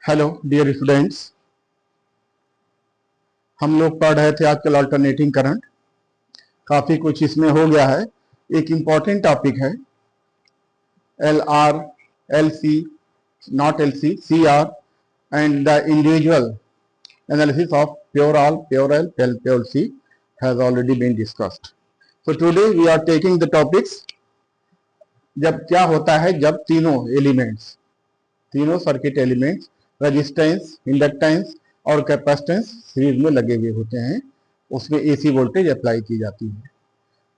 Hello dear students, हम लोग पढ़ रहे थे आजकल अल्टरनेटिंग करंट। काफ़ी कुछ इसमें हो गया है। एक इम्पॉर्टेंट टॉपिक है L R, L C, not L C, C R and the individual analysis of pure all, pure L, pure C has already been discussed. So today we are taking the topics जब क्या होता है जब तीनों elements, तीनों circuit elements resistance, inductance और capacitance series में लगे हुए होते हैं, उसमें एसी वोल्टेज अप्लाई की जाती है।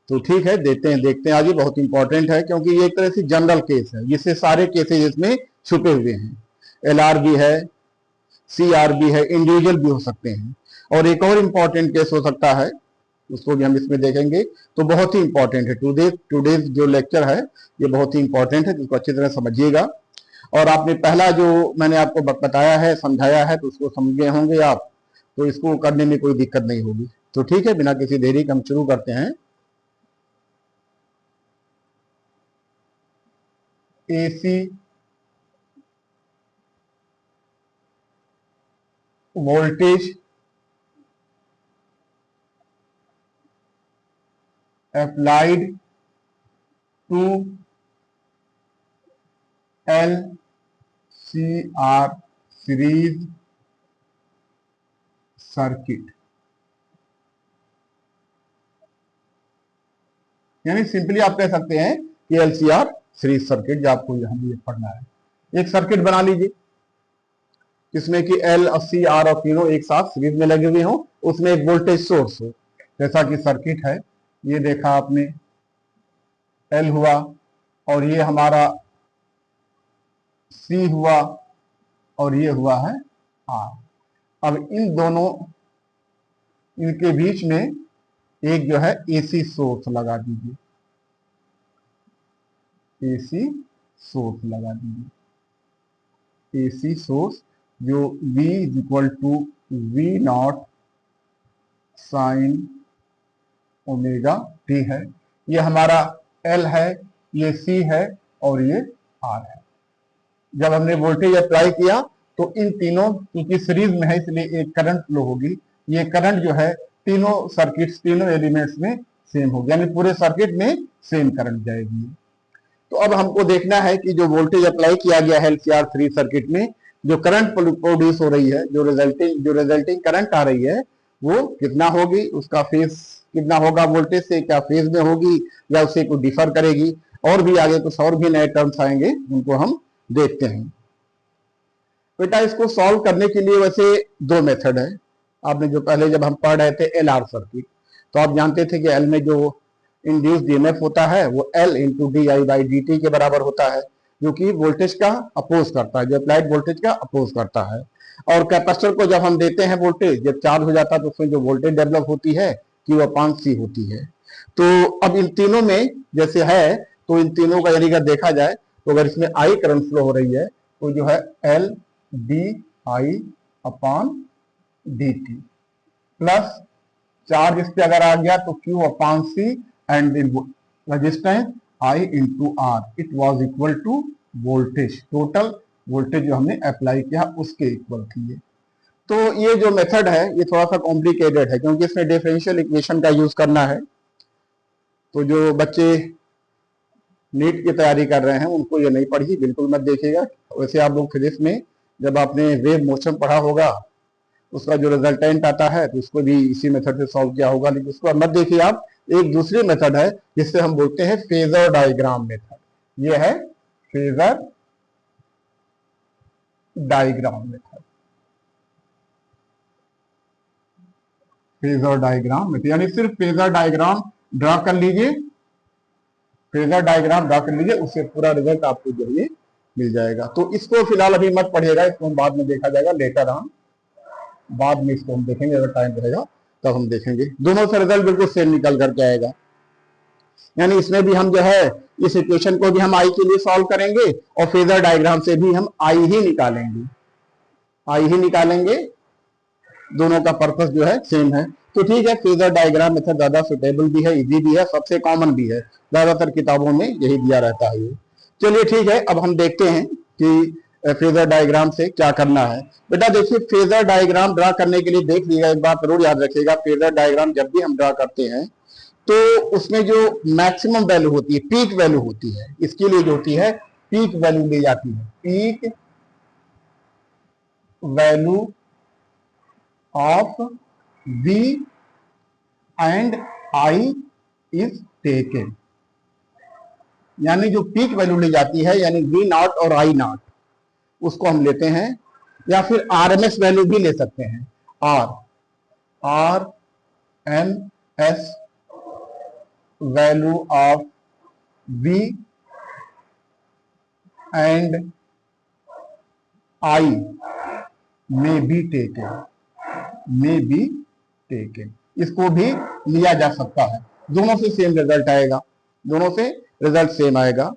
तो ठीक है, देखते हैं आज। ये बहुत इंपॉर्टेंट है क्योंकि ये एक तरह से जनरल केस है जिससे सारे केसेज इसमें छुपे हुए हैं। एल आर भी है, सी आर भी है, इंडिविजुअल भी हो सकते हैं। और एक और इम्पॉर्टेंट केस हो सकता है, उसको भी हम इसमें देखेंगे। तो बहुत ही इंपॉर्टेंट है टुडेज जो लेक्चर है ये बहुत ही इंपॉर्टेंट है, जिसको अच्छी तरह समझिएगा। और आपने पहला जो मैंने आपको बताया है, समझाया है, तो उसको समझे होंगे आप, तो इसको करने में कोई दिक्कत नहीं होगी। तो ठीक है, बिना किसी देरी के हम शुरू करते हैं। AC voltage applied to LCR series circuit, यानी सिंपली आप कह सकते हैं कि एलसीआर सीरीज सर्किट जो आपको यहां ये पढ़ना है। एक सर्किट बना लीजिए जिसमें कि एल और सी आर और तीनों एक साथ सीरीज में लगे हुए हों, उसमें एक वोल्टेज सोर्स हो। जैसा कि सर्किट है, ये देखा आपने, एल हुआ और ये हमारा सी हुआ और ये हुआ है आर। अब इन दोनों, इनके बीच में एक जो है एसी सोर्स लगा दीजिए, एसी सोर्स लगा दीजिए। एसी सोर्स जो V is equal to V not sine omega T है। ये हमारा L है, ये C है और ये R है। जब हमने वोल्टेज अप्लाई किया तो इन तीनों, क्योंकि सीरीज में है इसलिए एक करंट फ्लो होगी। ये करंट जो है तीनों सर्किट्स, तीनों एलिमेंट्स में सेम होगी, यानी पूरे सर्किट में सेम करंट जाएगी। तो अब हमको देखना है कि जो वोल्टेज अप्लाई किया गया है एलसीआर सीरीज सर्किट में, जो करंट प्रोड्यूस हो रही है, जो रिजल्टिंग करंट आ रही है, वो कितना होगी, उसका फेज कितना होगा, वोल्टेज से क्या फेज में होगी या उससे कुछ डिफर करेगी। और भी आगे कुछ और भी नए टर्म्स आएंगे, उनको हम देखते हैं। बेटा इसको सॉल्व करने के लिए वैसे दो मेथड है। आपने जो पहले जब हम पढ़ रहे थे एल आर सर्किट, तो आप जानते थे कि एल में जो इंड्यूस डीएमएफ होता है वो L into D I by D T के बराबर होता है, जो कि वोल्टेज का अपोज करता है, जो अप्लाइड वोल्टेज का अपोज करता है। और कैपेसिटर को जब हम देते हैं वोल्टेज, जब चार्ज हो जाता है तो उसमें जो वोल्टेज डेवलप होती है कि वह 5C होती है। तो अब इन तीनों में जैसे है, तो इन तीनों का यदि अगर देखा जाए तो अगर इसमें आई करंट फ्लो हो रही है तो जो है L D I upon D T plus charge इस पे अगर आ गया तो Q upon C and resistance I into R, it was equal to voltage, total voltage जो हमने अप्लाई किया उसके इक्वल थी ये। तो ये जो मेथड है ये थोड़ा सा कॉम्प्लिकेटेड है क्योंकि इसमें डिफरेंशियल इक्वेशन का यूज करना है। तो जो बच्चे नीट की तैयारी कर रहे हैं उनको ये नहीं पढ़ी, बिल्कुल मत देखिएगा। वैसे आप लोग फिजिक्स में जब आपने वेव मोशन पढ़ा होगा, उसका जो रिजल्टेंट आता है तो उसको भी इसी मेथड से सॉल्व किया होगा, लेकिन उसको मत देखिए आप। एक दूसरी मेथड है जिससे हम बोलते हैं फेजर डायग्राम मेथड। ये है phasor diagram method. Phasor diagram method यानी सिर्फ फेजर डायग्राम ड्रा कर लीजिए, फेजर डायग्राम ड्रा कर लीजिए, उससे पूरा रिजल्ट आपको जो है मिल जाएगा। तो इसको फिलहाल अभी मत पढ़िएगा, इसको बाद में देखा जाएगा, लेटर ऑन बाद में इसको हम देखेंगे, अगर टाइम रहेगा तब हम देखेंगे। दोनों से रिजल्ट बिल्कुल सेम निकल करके आएगा। यानी इसमें भी हम जो है इस इक्वेशन को भी हम आई के लिए सॉल्व करेंगे और फेजर डायग्राम से भी हम आई ही निकालेंगे, आई ही निकालेंगे। दोनों का पर्पस जो है सेम है। तो ठीक है, फेजर डायग्राम मेथड ज्यादा सुटेबल भी है, इजी भी है, सबसे कॉमन भी है, ज्यादातर किताबों में यही दिया रहता है ये। चलिए ठीक है, अब हम देखते हैं कि फेजर डायग्राम से क्या करना है। बेटा देखिए फेजर डायग्राम ड्रा करने के लिए देख लीजिएगा, एक बात जरूर याद रखिएगा, फेजर डायग्राम जब भी हम ड्रा करते हैं तो उसमें जो मैक्सिमम वैल्यू होती है, पीक वैल्यू होती है, इसके लिए जो होती है पीक वैल्यू ली जाती है, peak value of V and I is taken, यानी जो पीक वैल्यू ली जाती है यानी वी नॉट और आई नॉट, उसको हम लेते हैं, या फिर आरएमएस वैल्यू भी ले सकते हैं, R M S value of V and I may be taken, may be taken, इसको भी लिया जा सकता है। दोनों से सेम रिजल्ट आएगा, दोनों से रिजल्ट सेम आएगा।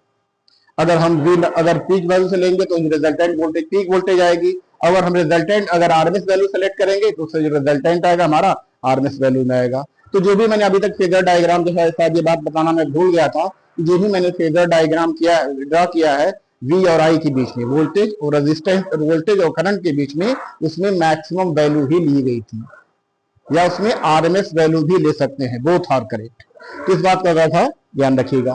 अगर हम अगर पीक वैल्यू से लेंगे तो रिजल्टेंट वोल्टेज पीक वोल्टेज आएगी, अगर हम रिजल्टेंट अगर आरएमएस वैल्यू सेलेक्ट करेंगे तो उससे जो रिजल्टेंट आएगा हमारा आरएमएस वैल्यू में आएगा। तो जो भी मैंने अभी तक फेजर डायग्राम जो है, शायद ये बात बताना मैं भूल गया था, जो भी मैंने फेजर डायग्राम किया ड्रा किया है वी और आई के बीच में, वोल्टेज और रेजिस्टेंस, वोल्टेज और करंट के बीच में, उसमें मैक्सिमम वैल्यू ही ली गई थी, या उसमें आरएमएस वैल्यू भी ले सकते हैं, बोथ आर करेक्ट। तो इस बात का था ध्यान रखिएगा।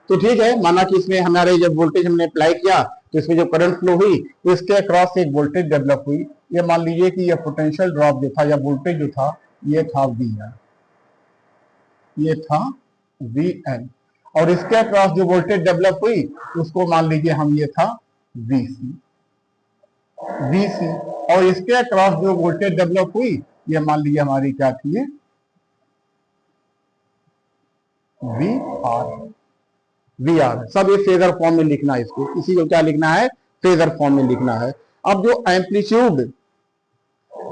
तो ठीक है, माना कि इसमें हमारे जब वोल्टेज हमने अप्लाई किया तो इसमें जो करंट फ्लो हुई तो इसके अक्रॉस एक वोल्टेज डेवलप हुई। ये मान लीजिए कि ये पोटेंशियल ड्रॉप जो था या वोल्टेज जो था ये था वी एन, ये था वी एन, और इसके अक्रॉस जो वोल्टेज डेवलप हुई उसको मान लीजिए हम ये था वी सी, वी सी, और इसके अक्रॉस जो वोल्टेज डेवलप हुई ये मान लीजिए हमारी क्या थी, वी आर, वी आर। सब ये फेजर फॉर्म में लिखना है, इसको इसी को क्या लिखना है, फेजर फॉर्म में लिखना है। अब जो एम्पलीट्यूड,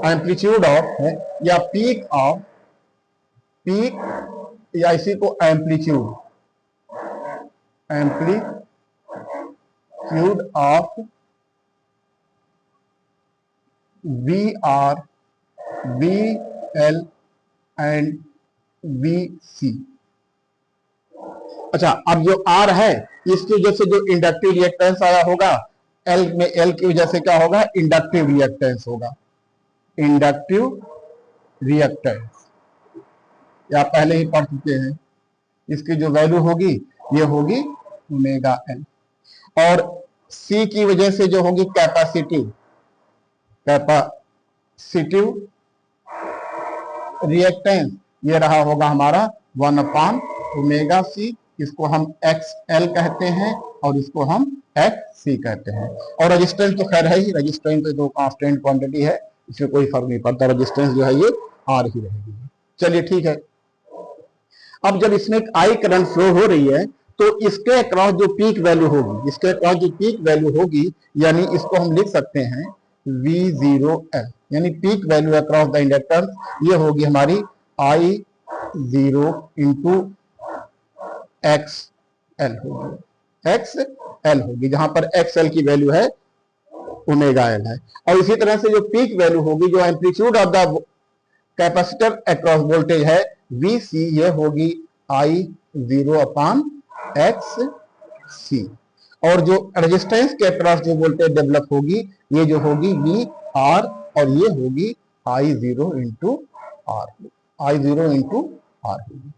एम्पलीट्यूड ऑफ है या पीक ऑफ, पीक या इसी को amplitude, amplitude of V R, V L and V C. अच्छा, अब जो आर है इसकी वजह से जो इंडक्टिव रिएक्टेंस आया होगा, एल में, एल की वजह से क्या होगा, इंडक्टिव रिएक्टेंस होगा, इंडक्टिव रिएक्टेंस, या पहले ही पढ़ चुके हैं। इसकी जो वैल्यू होगी ये होगी ओमेगा एल, और सी की वजह से जो होगी कैपेसिटिव, कैपेसिटिव रिएक्टेंस, ये रहा होगा हमारा 1 ओमेगा सी, इसको हम एक्स एल कहते हैं और इसको हम एक्स सी कहते हैं। और रेजिस्टेंस तो खैर है ही, रेजिस्टेंस तो कांस्टेंट क्वांटिटी है, इसमें कोई फर्क नहीं पड़ता, रेजिस्टेंस जो है ये आर ही रहेगी। चलिए ठीक है, अब जब इसमें आई करंट फ्लो हो रही है तो इसके अक्रॉस जो पीक वैल्यू होगी, इसके अक्रॉस जो पीक वैल्यू होगी, यानी इसको हम लिख सकते हैं V0L, यानी peak value across the inductor, ये होगी हमारी I0 इंटू एक्स एल होगी, एक्स एल होगी, जहां पर एक्स एल की वैल्यू है ओमेगा एल है। और इसी तरह से जो पीक वैल्यू होगी, जो amplitude of the capacitor across voltage है वी सी, ये होगी I0 अपान एक्स सी, और जो रेजिस्टेंस के अक्रॉस जो वोल्टेज डेवलप होगी ये जो होगी वी आर, और ये होगी I0 into are, I0 into are होगी।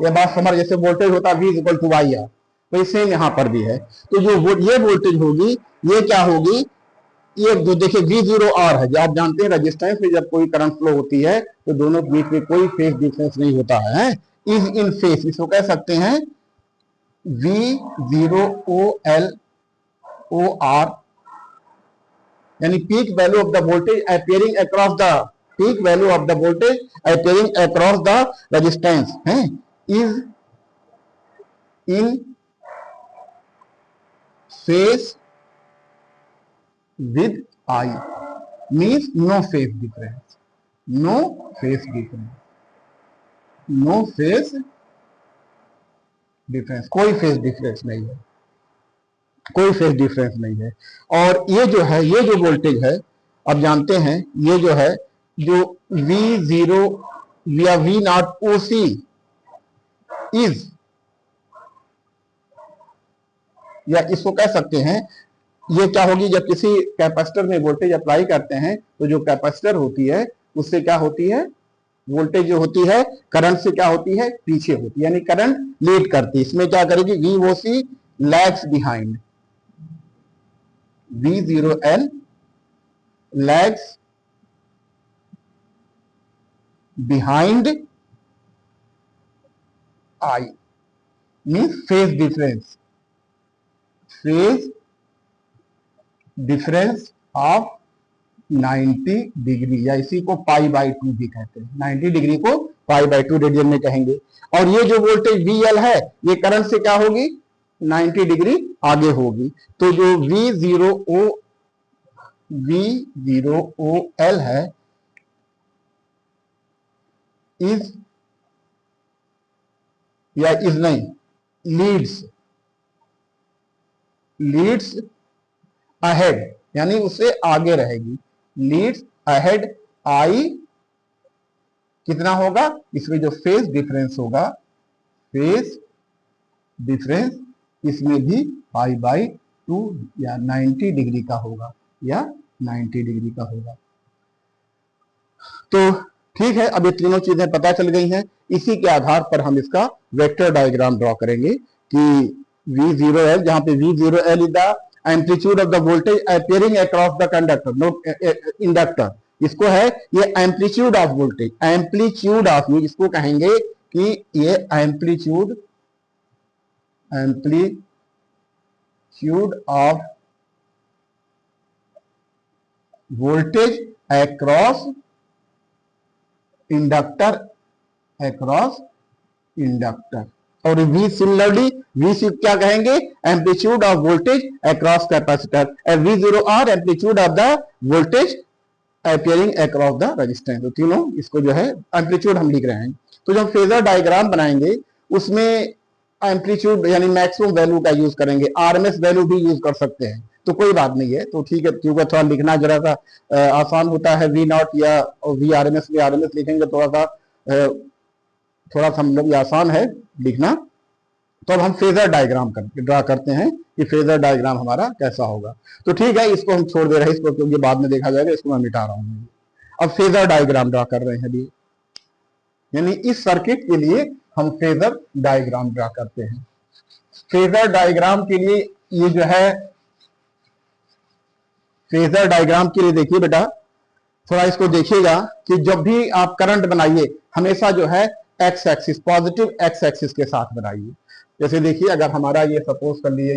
ये बात समझ, जैसे वोल्टेज होता है V equal to I R, तो सेम यहाँ पर भी है। तो जो ये वोल्टेज होगी ये क्या होगी, ये जो देखिए V0 आर है, जो आप जानते हैं रेजिस्टेंस में जब कोई करंट फ्लो होती है तो दोनों के बीच में कोई फेज डिफरेंस नहीं होता है, इज इन फेज, इसको कह सकते हैं V0OL OR, यानी peak value of the voltage appearing across the, peak value of the voltage appearing across the resistance है, is in phase with I, means no phase difference, no phase difference, no phase difference, कोई phase difference नहीं है, कोई phase difference नहीं है। और ये जो है, ये जो वोल्टेज है, अब जानते हैं ये जो है, जो V0 या V0OC इज, या इसको कह सकते हैं ये क्या होगी, जब किसी कैपेसिटर में वोल्टेज अप्लाई करते हैं तो जो कैपेसिटर होती है उससे क्या होती है, वोल्टेज जो होती है करंट से क्या होती है, पीछे होती है, यानी करंट लीड करती है। इसमें क्या करेगी, VOC lags behind, V0L lags behind I, means phase difference, phase difference of 90 degree, या इसी को π/2 भी कहते हैं। 90 डिग्री को π/2 रेडियन में कहेंगे। और ये जो वोल्टेज VL है ये करंट से क्या होगी, 90 डिग्री आगे होगी। तो जो V0OL है इज, या इज नहीं, लीड्स अहेड, यानी उससे आगे रहेगी, लीड्स अहेड I, कितना होगा, इसमें जो फेज डिफरेंस होगा, फेज डिफरेंस इसमें भी π/2 या 90 डिग्री का होगा, या 90 डिग्री का होगा। तो ठीक है, अब ये तीनों चीजें पता चल गई हैं। इसी के आधार पर हम इसका वेक्टर डायग्राम ड्रॉ करेंगे कि V0L, जहां पे V0L is the amplitude of the voltage appearing across the conductor, no inductor, इसको है ये amplitude of voltage, amplitude of, इसको कहेंगे कि ये amplitude of voltage across inductor, और V सिमिलरली, V से क्या कहेंगे, amplitude of voltage across capacitor, V0R amplitude of the voltage appearing across the resistance. तो तीनों इसको जो है एम्पलीट्यूड हम लिख रहे हैं। तो जब फेजर डायग्राम बनाएंगे उसमें एम्पलीट्यूड यानी मैक्सिमम वैल्यू का यूज करेंगे, RMS वैल्यू भी यूज कर सकते हैं, तो कोई बात नहीं है। तो ठीक है, क्योंकि थोड़ा लिखना जरा सा आसान होता है, V0 या VRMS में RMS लिखेंगे थोड़ा सा मतलब आसान है लिखना। तो अब हम फेजर डायग्राम ड्रा करते हैं कि फेजर डायग्राम हमारा कैसा होगा। तो ठीक है, इसको हम छोड़ दे रहे हैं, इसको क्योंकि बाद में देखा जाएगा, इसको मैं मिटा रहा हूं। अब फेजर डायग्राम ड्रा कर रहे हैं अभी, यानी इस सर्किट के लिए हम फेजर डायग्राम ड्रा करते हैं। फेजर डायग्राम के लिए ये जो है, फेजर डायग्राम के लिए देखिए बेटा, थोड़ा इसको देखिएगा कि जब भी आप करंट बनाइए हमेशा जो है x axis, positive x axis के साथ बनाइए। जैसे देखिए, अगर हमारा ये सपोज कर लिए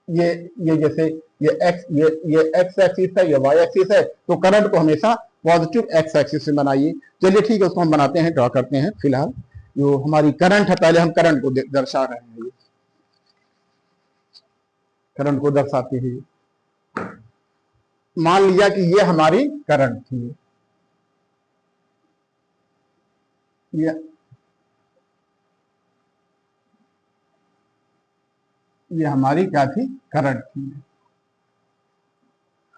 ये जैसे ये एक्स एक्सिस है, ये वाई एक्सिस है, तो करंट को हमेशा पॉजिटिव एक्स एक्सिस से बनाइए। चलिए ठीक है, उसको हम बनाते हैं, ड्रॉ करते हैं। फिलहाल जो हमारी करंट है, पहले हम करंट को दर्शा रहे हैं, करंट को दर्शाते हैं। मान लिया कि ये हमारी करंट थी, ये हमारी क्या थी, करंट थी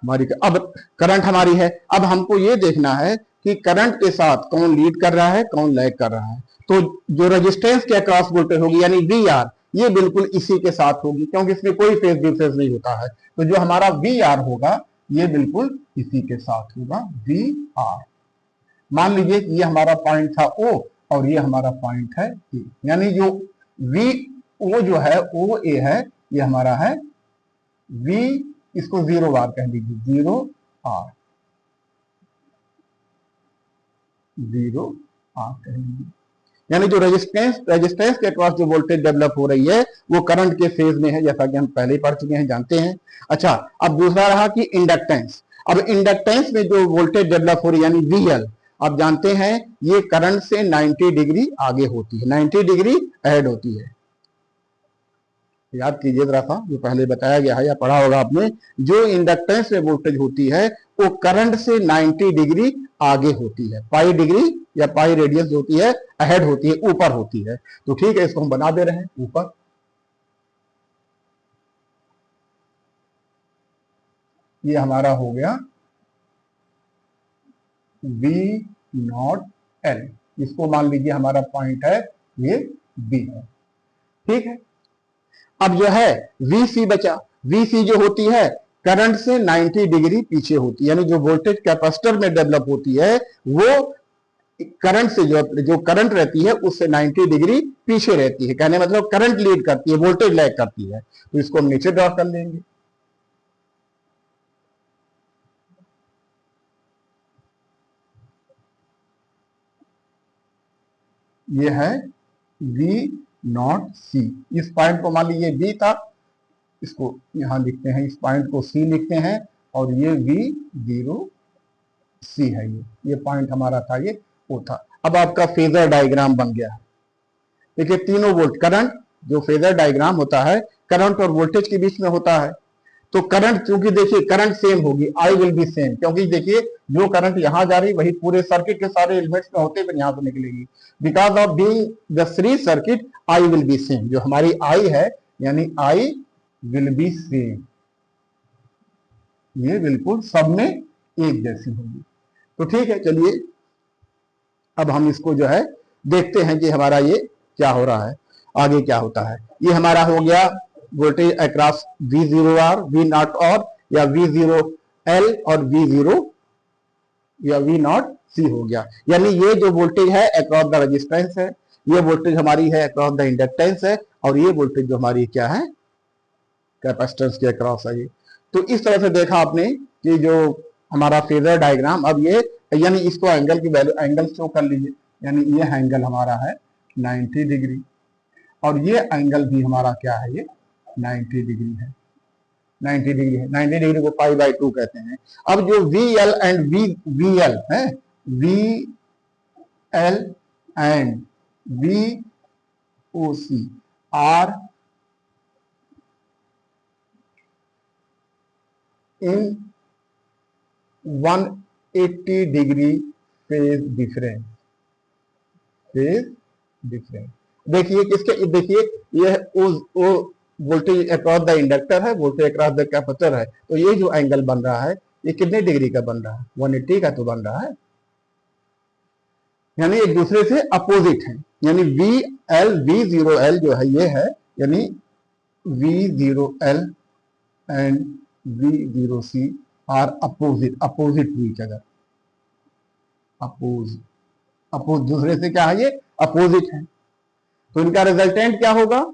हमारी। अब करंट हमारी है, अब हमको ये देखना है कि करंट के साथ कौन लीड कर रहा है, कौन लैग कर रहा है। तो जो रेजिस्टेंस के अक्रॉस वोल्टेज होगी यानी VR, ये बिल्कुल इसी के साथ होगी, क्योंकि इसमें कोई फेज डिफरेंस नहीं होता है। तो जो हमारा VR होगा ये बिल्कुल इसी के साथ होगा, VR। मान लीजिए कि ये हमारा पॉइंट था O और ये हमारा पॉइंट है A, यानी जो VO जो है, OA है, ये हमारा है V, इसको 0R कह लीजिए, 0R कह लीजिए। यानी जो रेजिस्टेंस के अक्रॉस जो वोल्टेज डेवलप हो रही है वो करंट के फेज में है, जैसा कि हम पहले ही पढ़ चुके हैं, जानते हैं। अच्छा, अब दूसरा रहा कि इंडक्टेंस। अब इंडक्टेंस में जो वोल्टेज डेवलप हो रही है यानी VL, आप जानते हैं ये करंट से 90 डिग्री आगे होती है, 90 डिग्री ऐड होती है। याद कीजिए जरा सा, जो पहले बताया गया है या पढ़ा होगा आपने, जो इंडक्टेंस में वोल्टेज होती है वो करंट से 90 डिग्री आगे होती है, पाई डिग्री या पाई रेडियस होती है, अहेड होती है, ऊपर होती है। तो ठीक है, इसको हम बना दे रहे हैं ऊपर। ये हमारा हो गया V0L, इसको मान लीजिए हमारा पॉइंट है, ये B है। ठीक है, अब जो है VC बचा, VC जो होती है करंट से 90 डिग्री पीछे होती है, यानी जो वोल्टेज कैपेसिटर में डेवलप होती है वो करंट से जो करंट रहती है उससे 90 डिग्री पीछे रहती है, कहने मतलब करंट लीड करती है, वोल्टेज लैग करती है। तो इसको हम नीचे ड्रॉ कर लेंगे। ये है V0C। इस पॉइंट को मान लीजिए V था, इसको यहां लिखते हैं, इस पॉइंट को C लिखते हैं, और ये V0C है। ये पॉइंट हमारा था, ये वो था। अब आपका फेजर डायग्राम बन गया है। देखिए तीनों वोल्ट करंट, जो फेजर डायग्राम होता है करंट और वोल्टेज के बीच में होता है। तो करंट, क्योंकि देखिए करंट सेम होगी, आई विल बी सेम, क्योंकि देखिए जो करंट यहां जा रही वही पूरे सर्किट के सारे एलिमेंट्स में होते हुए यहां से निकलेगी। Because of being the series circuit I will B same, जो हमारी आई है यानी आई विल बी सेम, ये बिल्कुल सब में एक जैसी होगी। तो ठीक है, चलिए अब हम इसको जो है देखते हैं कि हमारा ये क्या हो रहा है, आगे क्या होता है। ये हमारा हो गया वोल्टेज अक्रॉस V0R, V0R या V0L और V0 या V0C हो गया। यानी ये जो वोल्टेज है अक्रॉस द रेजिस्टेंस है, ये वोल्टेज हमारी है अक्रॉस द इंडक्टेंस है, और ये वोल्टेज जो हमारी क्या है कैपेसिटेंस के अक्रॉस है। ये तो इस तरह से देखा आपने कि जो हमारा फेजर डायग्राम, अब ये यानी इसको एंगल की वैल्यू, एंगल शो कर लीजिए, यानी ये एंगल हमारा है 90 डिग्री, और ये एंगल भी हमारा क्या है, ये 90 डिग्री है, 90 डिग्री है। 90 डिग्री को पाई बाई 2 कहते हैं। अब जो VL एंड VL है, VL and VOC are in 180 degree phase difference, phase difference. देखिए किसके, देखिए ये वो वोल्टेज अक्रॉस द इंडक्टर है, वोल्टेज अक्रॉस द कैपेसिटर है। तो ये जो एंगल बन रहा है ये कितने डिग्री का बन रहा है, 180 का तो बन रहा है, यानी एक दूसरे से अपोजिट है। यानी V0L जो है ये है, यानी V0L and V0C are opposite, opposite to each other, oppose दूसरे से क्या है, ये अपोजिट है। तो इनका रिजल्टेंट क्या होगा,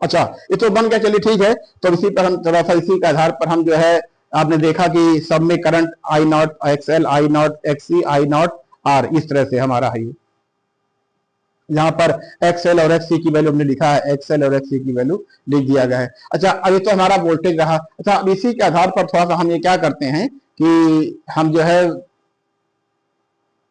अच्छा ये तो बन गया, चलिए ठीक है। तो इसी पर हम थोड़ा सा, इसी के आधार पर हम जो है, आपने देखा कि सब में current I0 XL, I0 XC, I0 R, इस तरह से हमारा है। यहाँ पर XL और XC की वैल्यू हमने लिखा है, XL और XC की वैल्यू लिख दिया गया है। अच्छा अभी तो हमारा वोल्टेज रहा। अच्छा अब इसी के आधार पर थोड़ा सा हम ये क्या करते हैं कि हम जो है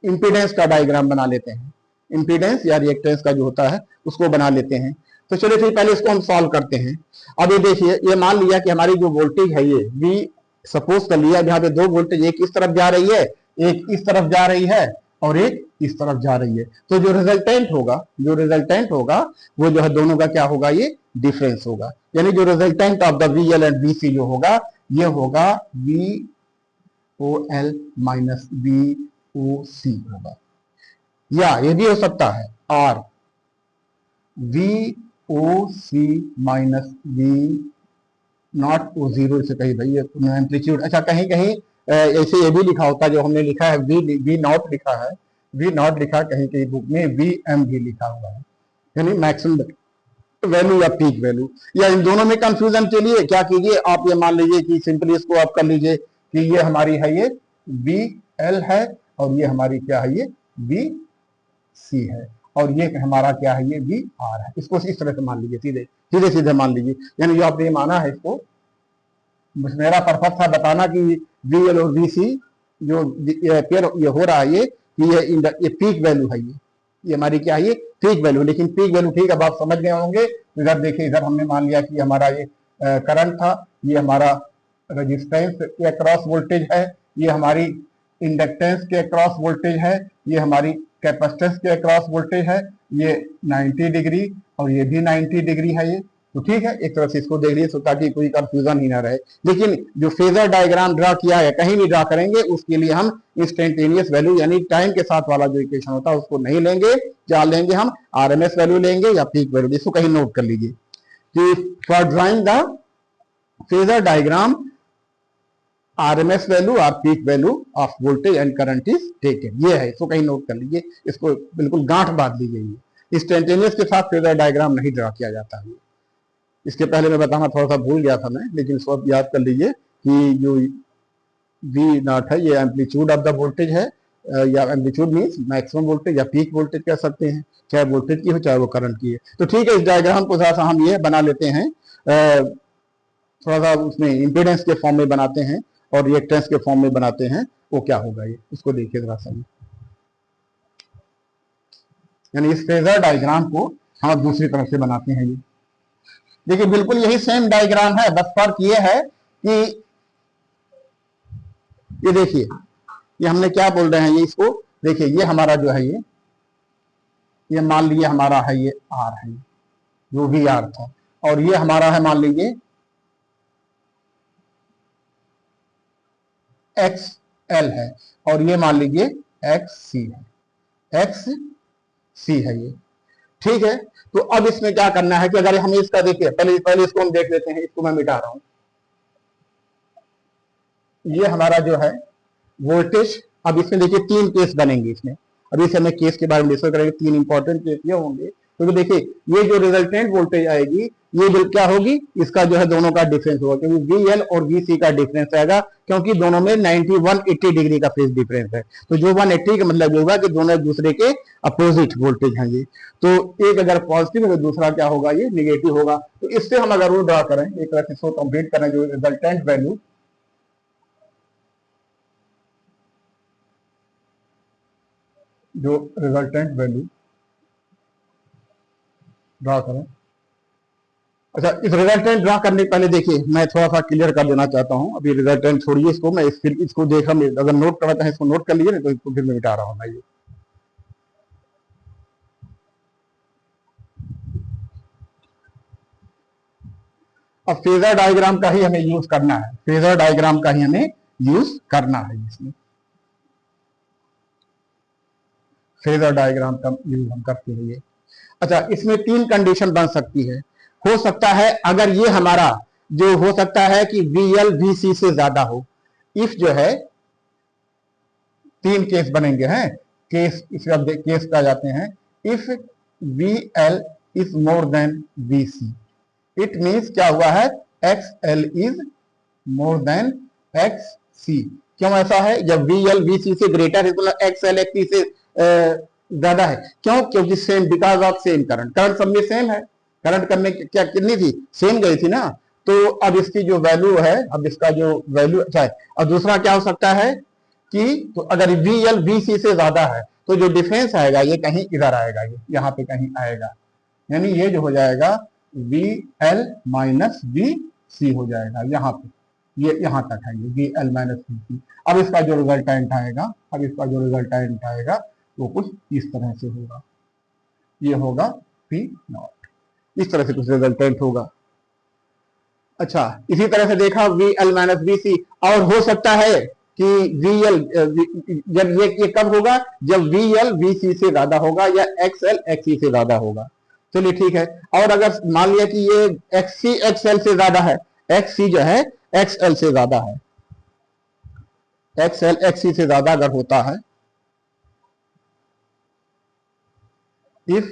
इंपीडेंस का डायग्राम बना लेते हैं, इंपीडेंस या रिएक्टेंस का जो होता है उसको बना लेते हैं। तो चलिए ठीक, पहले इसको हम सॉल्व करते हैं। अब ये देखिए, ये मान लिया कि हमारी जो वोल्टेज है ये V, सपोज कर लिया यहाँ पे दो वोल्टेज, एक इस तरफ जा रही है, एक इस तरफ जा रही है, और एक इस तरफ जा रही है। तो जो रिजल्टेंट होगा वो जो है दोनों का क्या होगा, ये डिफरेंस होगा। यानी जो resultant of the VL and VC जो होगा, ये होगा VOL माइनस VOC होगा, या ये भी हो सकता है R VOC माइनस V0 से कहीं भाई एम्पलीट्यूड, अच्छा कहीं कहीं ऐसे ये भी लिखा होता है, जो हमने लिखा है V0 लिखा है, V0 लिखा, कहीं कहीं बुक में VM भी लिखा हुआ है, यानी मैक्सिमम वैल्यू या पीक वैल्यू, या इन दोनों में कंफ्यूजन के लिए क्या कीजिए आप, ये मान लीजिए कि सिंपली इसको आप कर लीजिए कि ये हमारी है ये VL है, और ये हमारी क्या है, ये VC है, और ये हमारा क्या है, ये VR है। इसको इस तरह से मान लीजिए, सीधे सीधे सीधे मान लीजिए, यानी जो आपने माना है इसको, मेरा पर्पस था बताना कि VL और VC जो ये हो रहा है, ये पीक वैल्यू है, ये हमारी क्या है, ये पीक वैल्यू। लेकिन पीक वैल्यू ठीक, अब आप समझ गए होंगे। इधर देखिए, इधर हमने मान लिया कि हमारा ये करंट था, ये हमारा रेजिस्टेंस के अक्रॉस वोल्टेज है, ये हमारी इंडक्टेंस के अक्रॉस वोल्टेज है, ये हमारी कैपेसिटेंस के अक्रॉस वोल्टेज है, ये 90 डिग्री और ये भी 90 डिग्री है ये। तो ठीक है, एक तरह से इसको देख लीजिए ताकि कोई कंफ्यूजन ही ना रहे। लेकिन जो फेजर डायग्राम ड्रा किया है, कहीं नहीं ड्रा करेंगे, उसके लिए हम इंस्टेंटेनियस वैल्यू यानी टाइम के साथ वाला जो इक्वेशन होता है उसको नहीं लेंगे। क्या लेंगे हम, RMS वैल्यू लेंगे या पीक वैल्यू, इसको कहीं नोट कर लीजिए। कि for drawing the phasor diagram RMS value और peak value of voltage and current is taken. ये है, इसको कहीं नोट कर लीजिए, इसको बिल्कुल गांठ बांध ली गई है। इंस्टेंटेनियस के साथ फेजर डायग्राम नहीं ड्रा किया जाता है। इसके पहले मैं बताना थोड़ा सा भूल गया था मैं, लेकिन इसको आप याद कर लीजिए कि जो V नॉट है ये एम्पलीट्यूड ऑफ द वोल्टेज है, या एम्पलीट्यूड मीन्स मैक्सिमम वोल्टेज या पीक वोल्टेज कह सकते हैं, चाहे वोल्टेज की हो चाहे वो करंट की है। तो ठीक है, इस डायग्राम को थोड़ा सा हम ये बना लेते हैं, थोड़ा सा उसमें इम्पीडेंस के फॉर्म में बनाते हैं और रिएक्टेंस के फॉर्म में बनाते हैं। वो क्या होगा ये, उसको देखिए जरा सा। यानी इस फेजर डायग्राम को हम दूसरी तरफ से बनाते हैं। ये देखिए बिल्कुल यही सेम डायग्राम है, बस फर्क ये है कि ये देखिए, ये हमने क्या बोल रहे हैं, ये इसको देखिए, ये हमारा जो है ये मान लीजिए हमारा है ये R है, जो भी R था, और ये हमारा है मान लीजिए XL है, और ये मान लीजिए XC है, XC है ये। ठीक है, तो अब इसमें क्या करना है कि अगर हमें इसका देखिए, पहले इसको हम देख लेते हैं, इसको मैं मिटा रहा हूं। ये हमारा जो है वोल्टेज, अब इसमें देखिए 3 केस बनेंगे इसमें। अभी से हमें केस के बारे में डिस्कस करेंगे, 3 इंपॉर्टेंट केस ये होंगे। तो देखिए ये जो रिजल्टेंट वोल्टेज आएगी, ये जो क्या होगी, इसका जो है दोनों का डिफरेंस होगा, क्योंकि VL और VC का डिफरेंस आएगा, क्योंकि दोनों में 90 180 डिग्री का फेज डिफरेंस है। तो जो 180 का मतलब होगा कि दोनों एक दूसरे के अपोजिट वोल्टेज हैं ये। तो एक अगर पॉजिटिव है तो दूसरा क्या होगा, ये निगेटिव होगा। तो इससे हम अगर वो ड्रा करें, एक तरह से इसको कंप्लीट करें, जो रिजल्टेंट वैल्यू ड्रा करें। अच्छा, इस रिजल्टेंट ड्रा करने पहले देखिए मैं थोड़ा सा क्लियर कर देना चाहता हूं। अभी रिजल्टेंट छोड़िए इसको, मैं इसको देखा, अगर नोट करना चाहें इसको नोट कर लीजिए, तो इसको फिर मैं मिटा रहा हूं मैं। ये अब फेजर डायग्राम का ही हमें यूज करना है, फेजर डायग्राम का ही हमें यूज करना है इसमें। फेजर डायग्राम का यूज हम करते हैं। अच्छा, इसमें 3 कंडीशन बन सकती है। हो सकता है अगर ये हमारा जो हो सकता है कि VL VC से ज्यादा हो, इफ जो है 3 केस बनेंगे हैं, केस इसका केस क्या जाते हैं, if VL is more then VC, it means क्या हुआ है, XL is more then XC। क्यों ऐसा है, जब VL VC से ग्रेटर है तो XL XC से ज्यादा है। क्यों, क्योंकि same, because of same current, current सब में सेम है, करंट करने क्या कितनी थी, सेम गई थी ना। तो अब इसकी जो वैल्यू है, अब इसका जो वैल्यू अच्छा है। और दूसरा क्या हो सकता है कि तो अगर VL VC से ज्यादा है तो जो डिफरेंस आएगा ये कहीं इधर आएगा, ये यहाँ पे कहीं आएगा, यानी ये जो हो जाएगा VL माइनस VC हो जाएगा यहाँ पे, ये यहाँ तक है ये VL माइनस VC। अब इसका जो रिजल्टेंट आएगा, वो कुछ इस तरह से होगा, ये होगा P नॉट, इस तरह से कुछ रिजल्टेंट होगा। अच्छा, इसी तरह से देखा VL माइनस VC, और हो सकता है कि VL जब ये कब होगा, जब VL VC से ज्यादा होगा या XL XC से ज्यादा होगा। चलिए ठीक है, और अगर मान लिया कि ये XC XL से ज्यादा है, XC जो है XL से ज्यादा है, XL XC से ज्यादा अगर होता है, if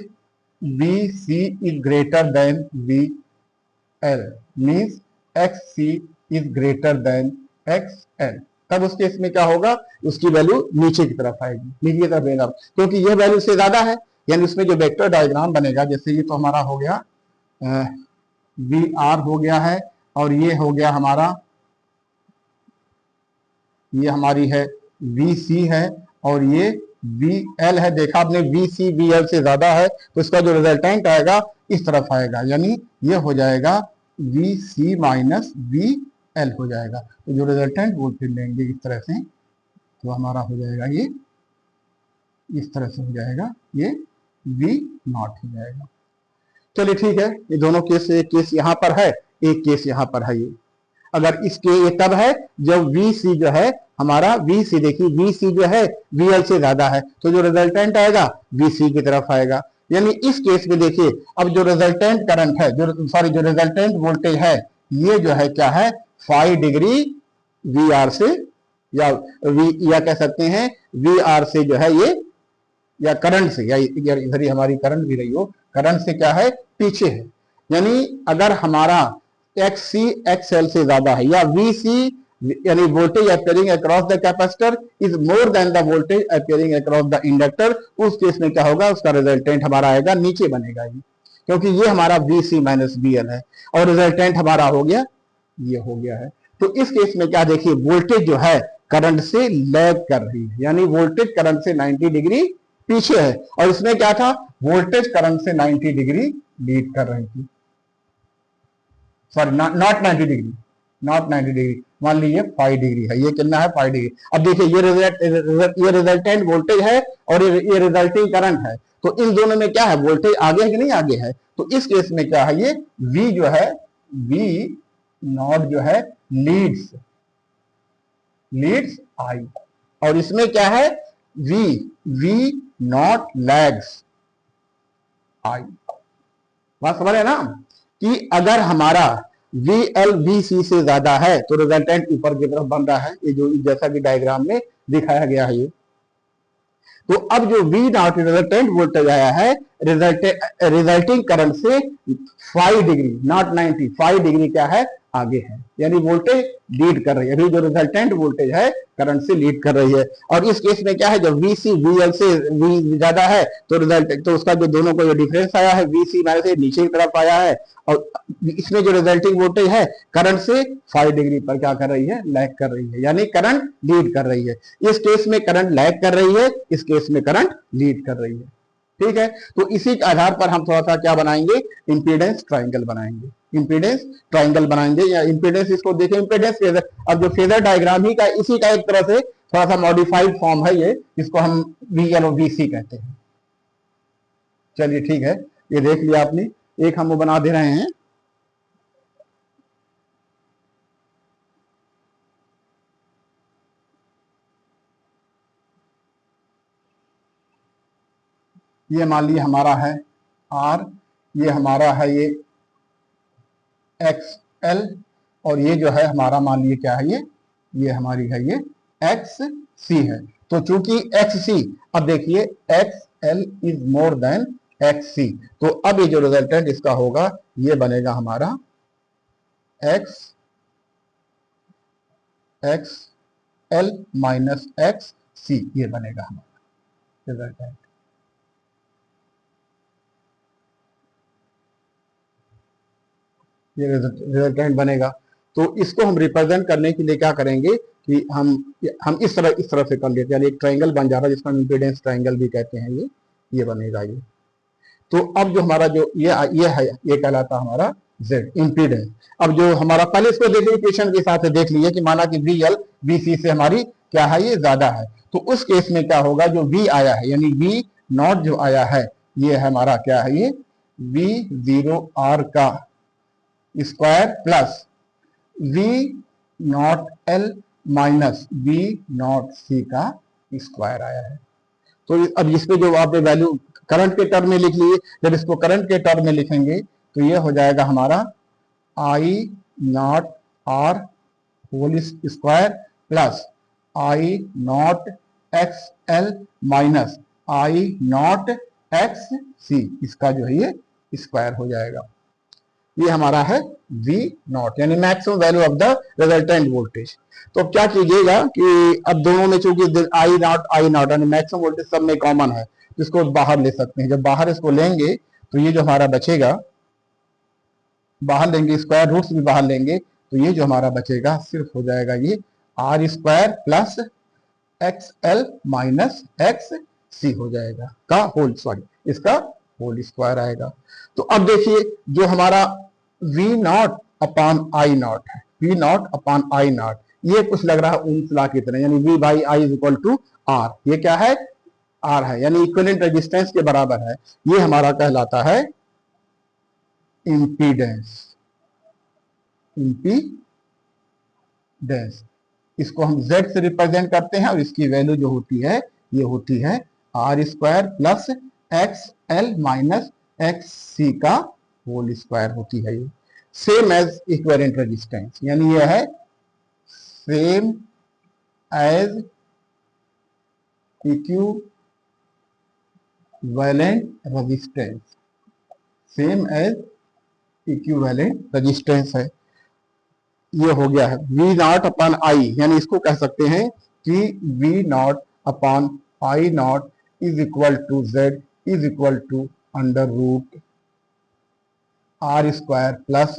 VC is greater than VL means XC is greater than XL, तब उस केस में क्या होगा, उसकी वैल्यू नीचे की तरफ आएगी, नीचे की तरफ आएगा, क्योंकि यह वैल्यू से ज्यादा है। यानी उसमें जो वेक्टर डायग्राम बनेगा, जैसे ये तो हमारा हो गया VR हो गया है, और ये हो गया हमारा, ये हमारी है VC है, और ये VL है। देखा आपने, VC VL से ज्यादा है तो इसका जो रिजल्टेंट आएगा इस तरफ आएगा, यानी ये हो जाएगा VC माइनस VL हो जाएगा। तो जो रिजल्टेंट वोल्टेज लेंगे इस तरह से, तो हमारा हो जाएगा ये इस तरह से हो जाएगा, ये V नॉट हो जाएगा। चलिए ठीक है, ये दोनों केस, एक केस यहाँ पर है, एक केस यहाँ पर है। ये अगर इसके ये तब है जब VC जो है हमारा, VC देखिए VC जो है VL से ज्यादा है, तो जो रिजल्टेंट आएगा VC की तरफ आएगा। यानी इस केस में देखिए, अब जो रिजल्टेंट करंट है, जो रिजल्टेंट वोल्टेज है, ये जो है क्या है, 5 डिग्री वी आर से, या कह सकते हैं वी आर से जो है ये, या करंट से, या इधर ही हमारी करंट भी रही हो, करंट से क्या है, पीछे है। यानी अगर हमारा एक्स सी एक्स एल से ज्यादा है, या वी सी यानी voltage appearing across the capacitor is more then the voltage appearing across the inductor, उस केस में क्या होगा, उसका रिजल्टेंट हमारा आएगा नीचे बनेगा ये, क्योंकि ये हमारा V C minus B L है, और रिजल्टेंट हमारा हो गया, ये हो गया है। तो इस केस में क्या, देखिए वोल्टेज जो है करंट से लैग कर रही है, यानी वोल्टेज करंट से 90 डिग्री पीछे है, और इसमें क्या था, वोल्टेज करंट से 90 डिग्री लीड कर रही थी, sorry not 90 degree, not 90 degree, मान लीजिए 5 डिग्री है, ये कितना है, 5 डिग्री। अब देखिए ये रिजल्टेंट वोल्टेज है और ये रिजल्टिंग करंट है, तो इन दोनों में क्या है, वोल्टेज आगे है कि नहीं आगे है, तो इस केस में क्या है, ये V जो है, V नॉट जो है लीड्स I, और इसमें क्या है, V नॉट लैग्स I। बात समझ रहे ना, कि अगर हमारा VL VC से ज्यादा है तो रिजल्टेंट ऊपर की तरफ बन रहा है, ये जो जैसा कि डायग्राम में दिखाया गया है ये। तो अब जो V नॉट रिजल्टेंट वोल्टेज आया है रिजल्टिंग करंट से 5 डिग्री, नॉट 90, 5 डिग्री क्या है, आगे है, यानी वोल्टेज लीड कर रही है, अभी जो रिजल्टेंट वोल्टेज है करंट से लीड कर रही है। और इस केस में क्या है, जब VC VL से V ज्यादा है तो रिजल्ट, तो उसका जो दोनों को जो डिफरेंस आया है VC माइनस से नीचे की तरफ आया है, और इसमें जो रिजल्टिंग वोल्टेज है करंट से 5 डिग्री पर क्या कर रही है, लैग कर रही है, यानी करंट लीड कर रही है। इस केस में करंट लैग कर रही है, इस केस में करंट लीड कर रही है, ठीक है। तो इसी के आधार पर हम थोड़ा सा क्या बनाएंगे, इंपीडेंस ट्राइंगल बनाएंगे, इंपीडेंस ट्राइंगल बनाएंगे, या इंपीडेंस इसको देखें, इंपीडेंस फेजर, अब जो फेजर डायग्राम ही का इसी का एक तरह से थोड़ा सा मॉडिफाइड फॉर्म है ये, इसको हम VL और VC कहते हैं। चलिए ठीक है, ये देख लिया आपने, एक हम वो बना दे रहे हैं, ये मान लीजिए हमारा है R, ये हमारा है ये XL, और ये जो है हमारा मान लीजिए क्या है, ये हमारी है ये XC है। तो चूंकि XC, अब देखिए XL is more then XC, तो अब ये जो रिजल्टेंट इसका होगा ये बनेगा हमारा XL माइनस XC, ये बनेगा हमारा रिजल्टेंट। ये रिजल्टेंट बनेगा। तो इसको हम रिप्रेजेंट करने के लिए क्या करेंगे कि हम इस तरह से कर लेते हैं, एक ट्रायंगल बन जा रहा है जिसको हम इंपीडेंस ट्रायंगल भी कहते हैं, ये बनेगा ये। तो अब जो हमारा जो ये है, ये कहलाता हमारा Z इंपीडेंस। अब जो हमारा, पहले इसको देखिए इक्वेशन के साथ देख लीजिए कि माना कि VL VC से हमारी क्या है, ये ज्यादा है, तो उस केस में क्या होगा, जो V आया है यानी V नॉट जो आया है, ये हमारा क्या है, ये V0R का square plus V not L minus V not C का स्क्वायर आया है। तो अब इसमें जो आपने वैल्यू करंट के टर्म में लिख लीजिए, जब इसको करंट के टर्म में लिखेंगे तो ये हो जाएगा हमारा I not R whole square plus I not XL minus I not XC, इसका जो है ये स्क्वायर हो जाएगा। ये हमारा है V नॉट, यानी maximum value of the resultant voltage. तो अब क्या कीजिएगा कि अब दोनों में चूंकि आई नॉट यानी मैक्सिमम वोल्टेज सब में कॉमन है, इसको बाहर ले सकते हैं। जब बाहर इसको लेंगे तो ये जो हमारा बचेगा, बाहर लेंगे स्क्वायर रूट्स भी बाहर लेंगे, तो ये जो हमारा बचेगा सिर्फ हो जाएगा ये R square plus XL minus XC हो जाएगा का होल, सॉरी इसका होल स्क्वायर आएगा। तो अब देखिए जो हमारा V not upon I not है, V not upon I not, ये कुछ लग रहा है ओम्स लॉ की तरह, यानी V by I is equal to R, ये क्या है, R है, यानी इक्विवेलेंट रेजिस्टेंस के बराबर है। ये हमारा कहलाता है इंपीडेंस, इंपीडेंस। इसको हम Z से रिप्रेजेंट करते हैं, और इसकी वैल्यू जो होती है ये होती है R square plus X L minus X C का होल स्क्वायर होती है ये। सेम एज इक्विवेलेंट रेजिस्टेंस, यानी ये है same as equivalent resistance, same as equivalent resistance है। ये हो गया है वी नॉट अपॉन आई, यानी इसको कह सकते हैं कि V not upon I not is equal to Z is equal to under root R square plus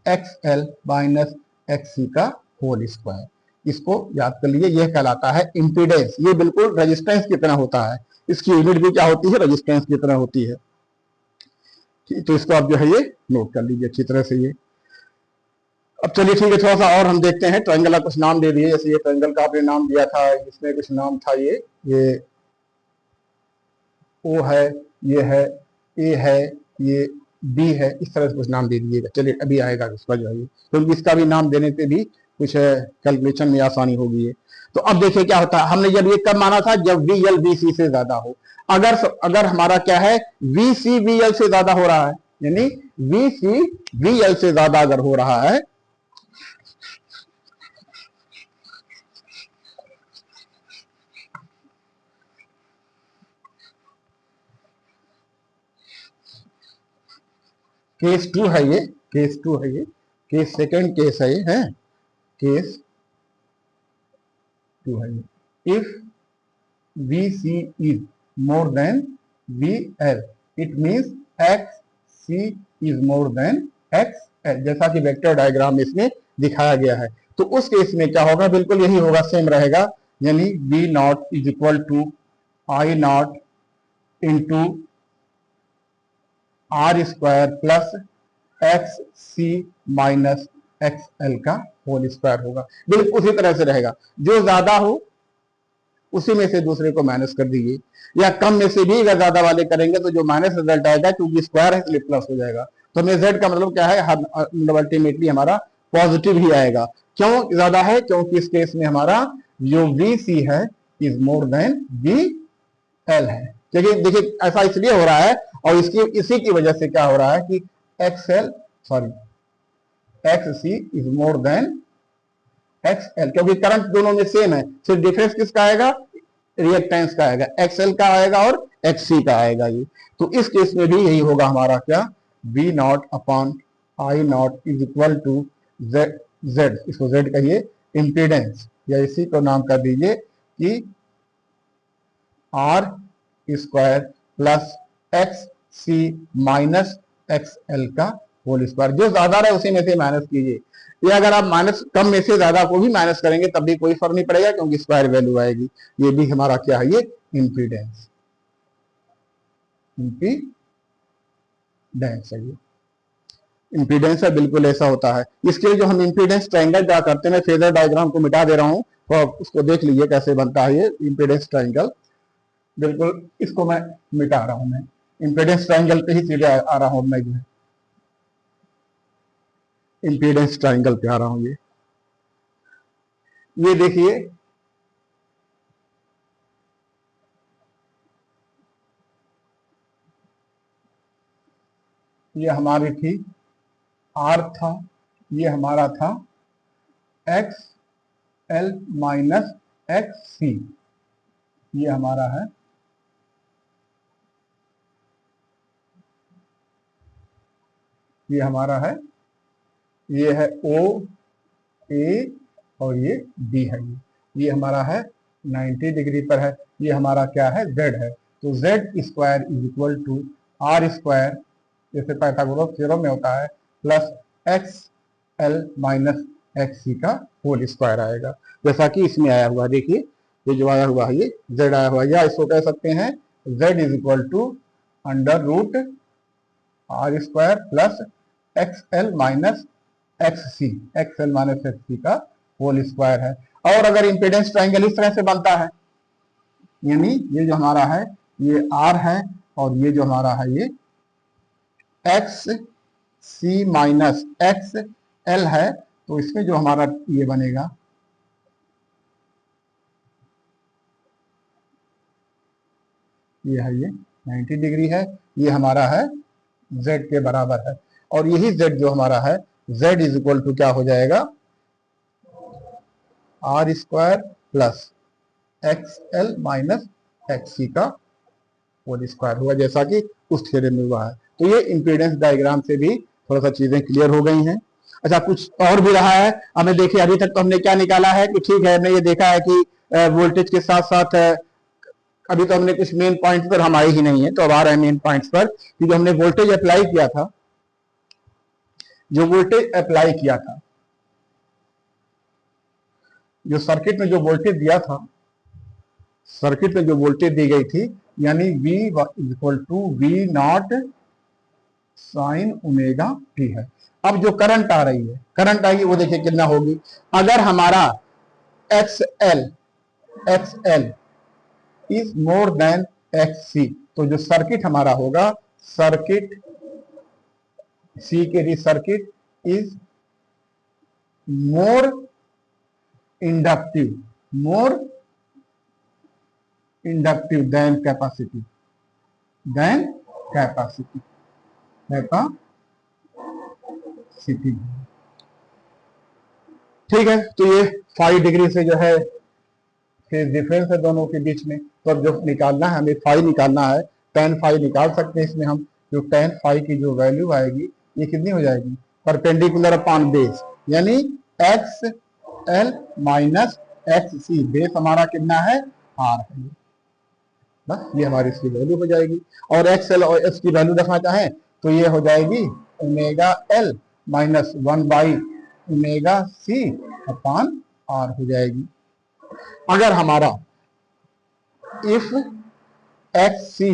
X L minus X C का होल स्क्वायर। इसको याद कर लीजिए, यह कहलाता है इंपीडेंस। ये बिल्कुल रेजिस्टेंस की तरह होता है, इसकी यूनिट भी क्या होती है, रेजिस्टेंस की तरह होती है। तो इसको आप जो है ये नोट कर लीजिए अच्छी तरह से ये। अब चलिए ठीक है, थोड़ा सा और हम देखते हैं। ट्रायंगल का कुछ नाम दे दिए, जैसे ये ट्रायंगल का आपने नाम दिया था, इसमें कुछ नाम था ये ओ है, ये है ए है, ये बी है, इस तरह से कुछ नाम दे दीजिएगा। चलिए अभी आएगा उसका जो है, क्योंकि इसका भी नाम देने पे भी कुछ कैलकुलेशन में आसानी होगी है। तो अब देखिए क्या होता है, हमने जब ये कब माना था, जब वी एल वी सी से ज्यादा हो। अगर हमारा क्या है, वी सी वी एल से ज्यादा हो रहा है, यानी वी सी वी एल से ज्यादा अगर हो रहा है, केस टू है ये, केस टू है ये, केस सेकंड केस है ये, है केस टू है ये। If VC is more than VL, it means XC is more than XL, जैसा कि वेक्टर डायग्राम में इसमें दिखाया गया है। तो उस केस में क्या होगा, बिल्कुल यही होगा, सेम रहेगा, यानी V not is equal to I not into R square plus X C minus X L का होल स्क्वायर होगा। बिल्कुल उसी तरह से रहेगा, जो ज्यादा हो उसी में से दूसरे को माइनस कर दीजिए, या कम में से भी अगर ज्यादा वाले करेंगे तो जो माइनस रिजल्ट आएगा, क्योंकि स्क्वायर है इसलिए प्लस हो जाएगा। तो हमें जेड का मतलब क्या है, अल्टीमेटली हमारा पॉजिटिव ही आएगा। क्यों ज्यादा है, क्योंकि इस केस में हमारा जो वी सी है is more then V L है। क्योंकि देखिए ऐसा इसलिए हो रहा है, और इसी की वजह से क्या हो रहा है कि X L sorry X C is more than X L, क्योंकि करंट दोनों में सेम है, सिर्फ डिफरेंस किसका आएगा, रिएक्टेंस का आएगा, एक्स एल का आएगा और एक्स सी का आएगा ये। तो इस केस में भी यही होगा हमारा क्या, V not upon I not is equal to Z, Z इसको जेड कहिए, इंपीडेंस, या इसी को नाम कर दीजिए कि R square plus X C minus X L का होल स्क्वायर। जो ज्यादा रहे उसी में से माइनस कीजिए, या अगर आप माइनस कम में से ज्यादा को भी माइनस करेंगे तब भी कोई फर्क नहीं पड़ेगा, क्योंकि स्क्वायर वैल्यू आएगी। ये भी हमारा क्या है, ये इंपीडेंस, इंपीडेंस है ये, इंपीडेंस है, बिल्कुल ऐसा होता है। इसके लिए जो हम इंपीडेंस ट्रायंगल ड्रा करते हैं, फेजर डायग्राम को मिटा दे रहा हूं, तो उसको देख लीजिए कैसे बनता है ये इंपीडेंस ट्रायंगल। बिल्कुल इसको मैं मिटा रहा हूं, मैं इंपीडेंस ट्रायंगल पे ही सीधे आ रहा हूं, मैं जो है इंपीडेंस ट्रायंगल पे आ रहा हूं। ये देखिए, ये हमारी थी आर था, ये हमारा था एक्स एल माइनस एक्स सी, ये हमारा है, ये हमारा है, ये है ओ ए और ये बी है, ये हमारा है 90 डिग्री पर है, ये हमारा क्या है, जेड है। तो Z square is equal to R square, जैसे पाइथागोरस थ्योरम में होता है, plus X L minus X C का होल स्क्वायर आएगा, जैसा कि इसमें आया हुआ। देखिए ये जो आया हुआ है ये जेड आया हुआ है, या इसको कह सकते हैं Z is equal to under root R square plus X L minus X C, X L minus X C का होल स्क्वायर है। और अगर इंपीडेंस ट्रायंगल इस तरह से बनता है, यानी ये जो हमारा है ये आर है, और ये जो हमारा है ये x C minus X L है, तो इसमें जो हमारा ये बनेगा, ये है ये 90 डिग्री है, ये हमारा है z के बराबर है, और यही z जो हमारा है z इज इक्वल टू क्या हो जाएगा, R square plus X L minus X C का होल स्क्वायर हुआ, जैसा कि उस थ्योरम में हुआ है। तो ये इम्पीडेंस डायग्राम से भी थोड़ा सा चीजें क्लियर हो गई हैं। अच्छा, कुछ और भी रहा है हमें, देखिए अभी तक तो हमने क्या निकाला है कि ठीक है, हमने ये देखा है कि वोल्टेज के साथ साथ अभी तो हमने कुछ मेन पॉइंट पर हम आए ही नहीं है, तो अब आ रहे हैं मेन पॉइंट्स पर कि जो हमने वोल्टेज अप्लाई किया था, जो वोल्टेज अप्लाई किया था, जो सर्किट में जो वोल्टेज दिया था, सर्किट में जो वोल्टेज दी गई थी, यानी V equal to V not sine omega T है। अब जो करंट आ रही है, करंट आएगी वो देखिए कितना होगी, अगर हमारा X L is more than X C, तो जो सर्किट हमारा होगा, सर्किट सी के लिए circuit is more inductive, more inductive than capacity, than capacity, capacity. ठीक है, तो ये 5 डिग्री से जो है फेज डिफरेंस है दोनों के बीच में। तो अब जो निकालना है, हमें फाई निकालना है, tan फाई निकाल सकते हैं इसमें हम। जो tan फाई की जो वैल्यू आएगी ये कितनी हो जाएगी, परपेंडिकुलर अपॉन बेस, यानी एक्स एल माइनस एक्स सी, बेस हमारा कितना है, आर है, बस ये हमारी इसकी वैल्यू हो जाएगी। और एक्स एल और एस की वैल्यू रखना चाहें तो ये हो जाएगी omega L minus one by omega C upon R हो जाएगी। अगर हमारा if X C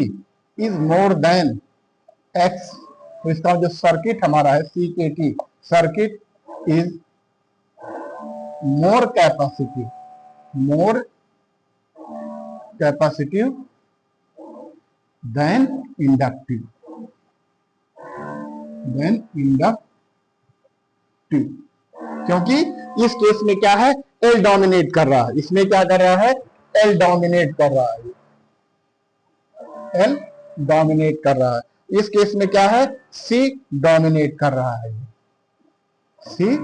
is more than X, तो इसका जो सर्किट हमारा है सी के T, circuit is more capacity, more capacitive than inductive, than inductive, क्योंकि इस केस में क्या है, एल डोमिनेट कर रहा है, इसमें क्या कर रहा है, एल डोमिनेट कर रहा है, एल डोमिनेट कर रहा है। इस केस में क्या है, सी डोमिनेट कर रहा है, सी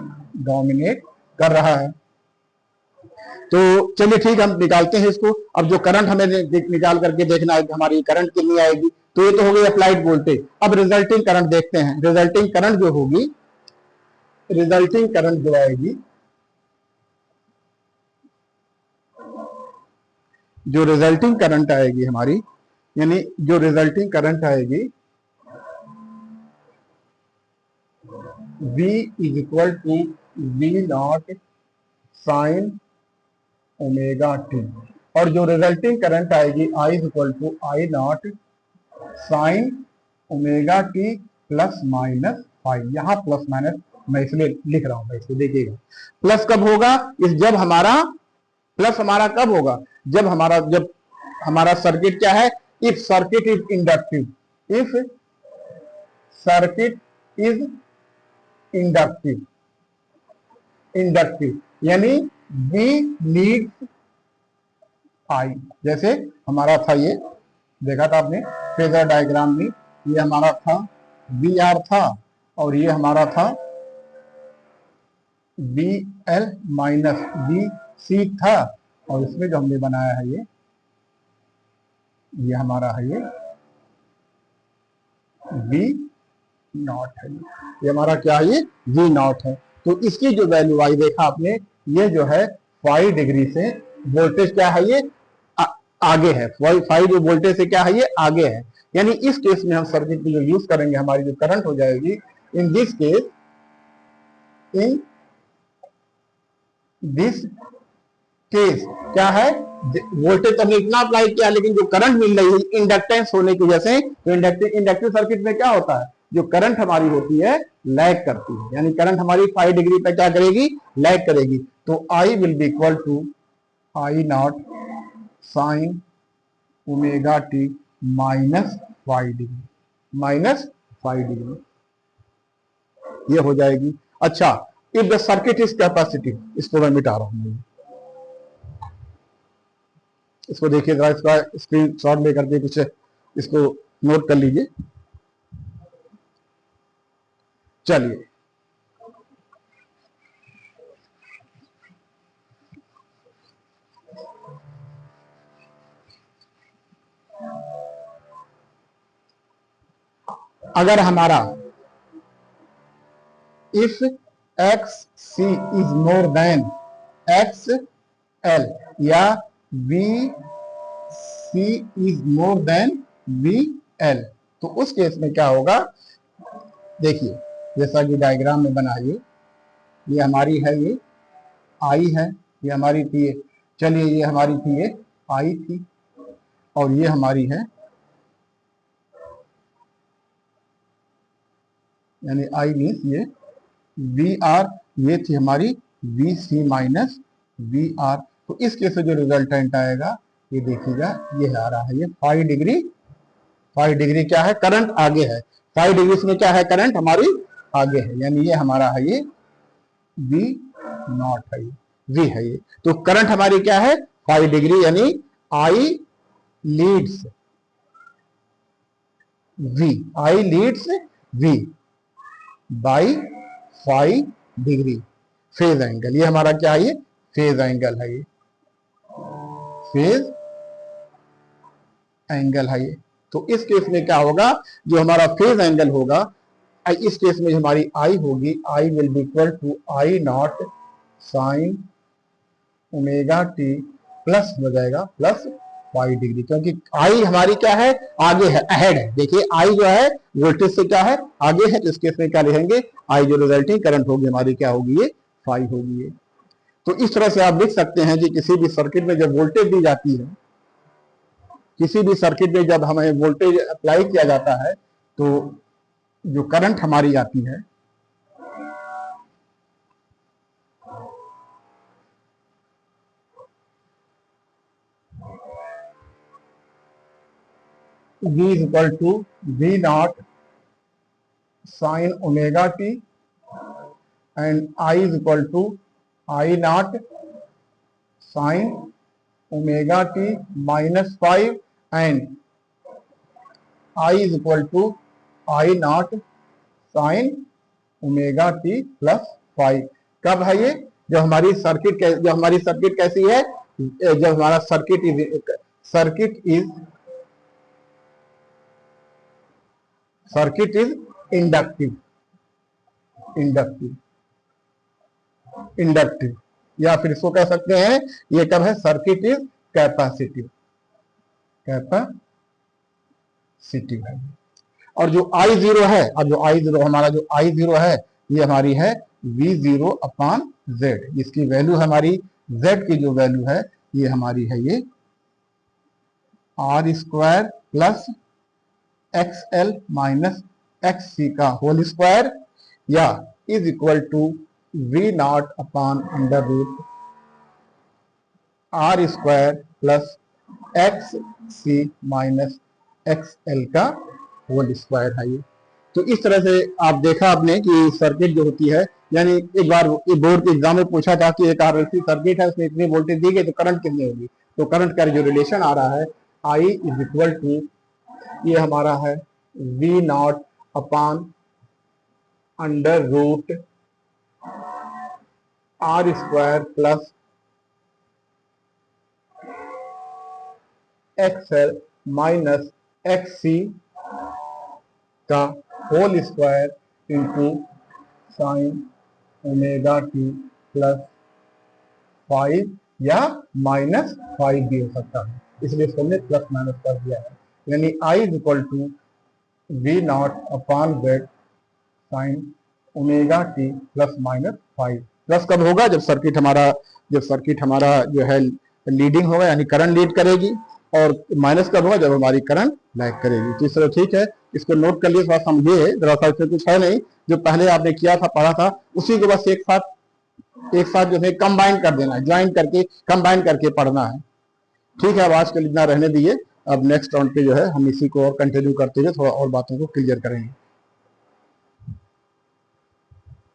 डोमिनेट कर रहा है। तो चलिए ठीक, हम निकालते हैं इसको। अब जो करंट हमें निकाल करके देखना है हमारी करंट कितनी आएगी, तो ये तो हो गई अप्लाइड वोल्टेज। अब रिजल्टिंग करंट देखते हैं। रिजल्टिंग करंट जो होगी, रिजल्टिंग करंट जो आएगी, जो रिजल्टिंग करंट आएगी हमारी, यानी जो रिजल्टिंग करंट आएगी, V is equal to V not sine omega T, और जो रिजल्टिंग करंट आएगी I is equal to I not sine omega T plus minus five. यहां प्लस माइनस मैं इसलिए लिख रहा हूं, इसको देखिएगा। प्लस कब होगा, इस जब हमारा, प्लस हमारा कब होगा, जब हमारा सर्किट क्या है, if circuit is inductive, if circuit is inductive, inductive यानी वी नीड आई। जैसे हमारा था, ये देखा था आपने फेजर डायग्राम में, ये हमारा था वी आर था, और ये हमारा था वी एल माइनस वी सी था, और इसमें जो हमने बनाया है ये हमारा है, ये वी नॉट है, ये हमारा क्या है, ये वी नॉट है। तो इसकी जो वैल्यू आई देखा आपने, ये जो है 5 डिग्री से वोल्टेज क्या है, ये आगे है, 5 जो वोल्टेज से क्या है, ये आगे है। यानी इस केस में हम सर्किट में जो यूज करेंगे, हमारी जो करंट हो जाएगी, in this case, in this case क्या है, वोल्टेज तो हमने इतना अप्लाई किया, लेकिन जो करंट मिल रही है इंडक्टेंस होने की वजह से, तो इंडक्टिव सर्किट में क्या होता है, जो करंट हमारी होती है लैग करती है, यानी करंट हमारी 5 डिग्री पे क्या करेगी, लैग करेगी। तो I will be equal to I not sine omega T minus 5 degree, minus 5 degree ये हो जाएगी। अच्छा, if the circuit is capacitive, इसको मैं मिटा रहा हूं, इसको देखिए जरा, इसका स्क्रीन शॉट लेकर के कुछ इसको नोट कर लीजिए। चलिए अगर हमारा if X C is more than X L या B C is more than B L, तो उस केस में क्या होगा, देखिए जैसा कि डायग्राम में बनाइए, ये हमारी है, ये आई है, ये हमारी थी, चलिए ये हमारी थी, ये आई थी, और ये हमारी है, यानी आई मीन्स ये वी आर, ये थी हमारी V C minus V R. तो इस केस में जो रिजल्टेंट आएगा ये देखिएगा, ये आ रहा है ये 5 डिग्री। 5 डिग्री क्या है, करंट आगे है, 5 डिग्री में क्या है, करंट हमारी आगे है, यानी ये हमारा है ये वी नॉट है, ये वी है ये। तो करंट हमारी क्या है 5 डिग्री, यानी I leads V, I leads V by 5 degree phase angle. ये हमारा क्या है, ये फेज एंगल है, ये फेज एंगल है ये। तो इस केस में क्या होगा, जो हमारा फेज एंगल होगा, इस केस में हमारी आई होगी, I will be equal to I not sine omega T plus हो जाएगा प्लस 5 डिग्री, क्योंकि आई हमारी क्या है, आगे है, अहेड है। देखिए आई जो है वोल्टेज से क्या है, आगे है, तो इस केस में क्या लिखेंगे, आई जो रिजल्टिंग करंट होगी हमारी क्या होगी, ये 5 होगी ये। तो इस तरह से आप लिख सकते हैं कि किसी भी सर्किट में जब वोल्टेज दी जाती है, किसी भी सर्किट में जब हमें वोल्टेज अप्लाई किया जाता है, तो जो करंट हमारी आती है V is equal to V naught sin omega t and I is equal to I naught sin omega t minus 5 and I is equal to I naught sin omega t plus 5। कब है ये, जब हमारी circuit कैसी है, जब हमारा circuit is inductive, या फिर इसको कह सकते हैं, ये कब है, सर्किट इज कैपेसिटिव है। और जो आई जीरो है, अब जो आई जीरो हमारा जो आई जीरो है, ये हमारी है वी जीरो अपॉन जेड। इसकी वैल्यू हमारी जेड की जो वैल्यू है, ये हमारी है ये R square plus X L minus X C का होल स्क्वायर, या is equal to V not upon under root R square plus X C minus X L का होल स्क्वायर है ये। तो इस तरह से आप देखा आपने कि सर्किट जो होती है, यानी एक बार बोर्ड के एग्जाम में पूछा था कि एक आरएलसी सर्किट है, उसमें इतनी वोल्टेज दी गई, तो करंट कितनी होगी, तो करंट का जो रिलेशन आ रहा है आई इज इक्वल टू, ये हमारा है V not upon under root R square plus X L minus X C का whole square into sine omega T plus 5 या माइनस 5 भी हो सकता है, इसलिए इसको हमने प्लस माइनस कर दिया है। यानी I is equal to V not upon Z sine omega T plus minus 5। Plus कब होगा, जब सर्किट हमारा जो है लीडिंग होगा, यानी करंट लीड करेगी, और माइनस कब होगा, जब हमारी करंट लैग करेगी। तो इस तरह ठीक है, इसको नोट कर लिए, थोड़ा समझिए, दरअसल इसमें कुछ है नहीं, जो पहले आपने किया था, पढ़ा था, उसी को बस एक साथ जो है कंबाइन कर देना है, ज्वाइन करके कंबाइन करके पढ़ना है। ठीक है, अब आज के लिए इतना रहने दीजिए, अब नेक्स्ट राउंड पे जो है हम इसी को और कंटिन्यू करते हुए थोड़ा और बातों को क्लियर करेंगे।